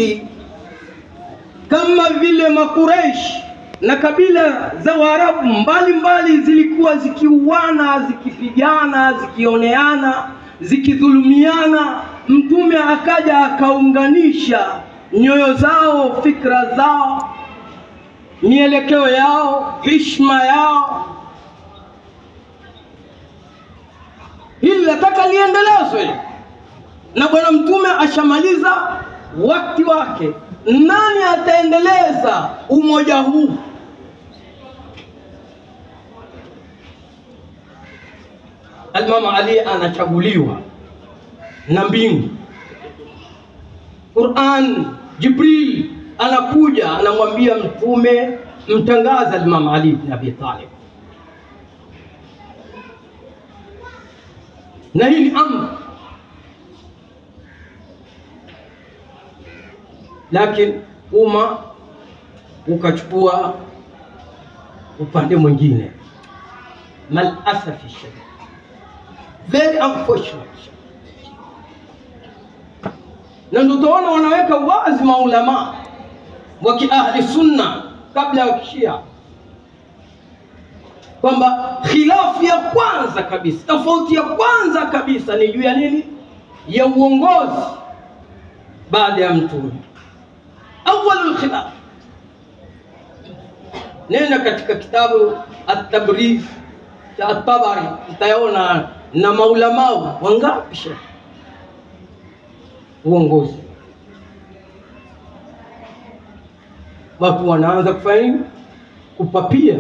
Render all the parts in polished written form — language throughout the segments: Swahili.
Mayahudi kama vile Makureish na kabila za Waarabu mbalimbali zilikuwa zikiuana, zikipigana, zikioneana, zikidhulumiana. Mtume akaja akaunganisha nyoyo zao, fikra zao, mielekeo yao, heshima yao. Hili nataka liendelezwe, na bwana mtume ashamaliza wakati wake. Nani ataendeleza umoja huu? Al-Imam Ali anachaguliwa na mbingu. Qur'an, Jibril anakuja anamwambia mtume, mtangaza Al-Imam Ali ibn Abi Talib. Na hii ni amri. Lakini umma ukachukua upande mwingine. Mal asafi shadid, very unfortunate. Na ndio tunaona wanaweka wazi maulama wa kiahli sunna kabla ya kishia kwamba khilafu ya kwanza kabisa, tofauti ya kwanza kabisa ni juu ya nini? Ya uongozi baada ya mtume. Awwalul khilaf, nenda katika kitabu At-Tabriz cha At-Tabari, utaona na maulama wangapi shekhi uongozi. Watu wanaanza kufanya kupapia,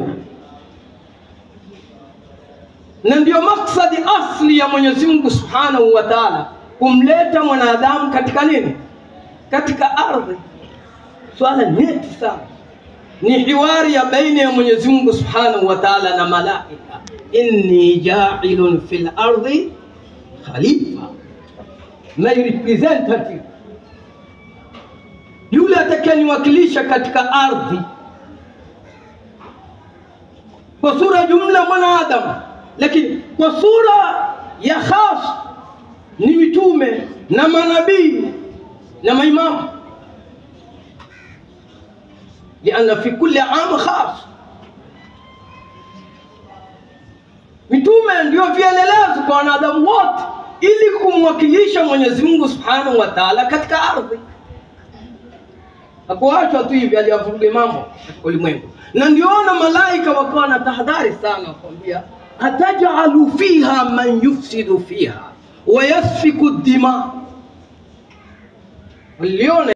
na ndio maksadi asli ya Mwenyezi Mungu Subhanahu wa Ta'ala kumleta mwanadamu katika nini? Katika ardhi. Swala nyeti sana, ni hiwari ya baina ya Mwenyezi Mungu Subhanahu wa Ta'ala na malaika. Inni ja'ilun fil ardi khalifa, my representative, yule atakayeniwakilisha katika ardhi. Kwa sura jumla mwanadamu, lakini kwa sura ya khas ni mitume na manabii na maimamu. لأن في كل عام خاص. Mitume ndio vielelezo kwa wanadamu wote ili kumwakilisha Mwenyezi Mungu Subhanahu wa Ta'ala katika ardhi. Hakuachwa tu hivi aliyavuruga mambo katika ulimwengu. Na ndiona malaika wakawa na tahadhari sana kwambia, atajalu fiha man yufsidu fiha wa yasfiku dima. Waliona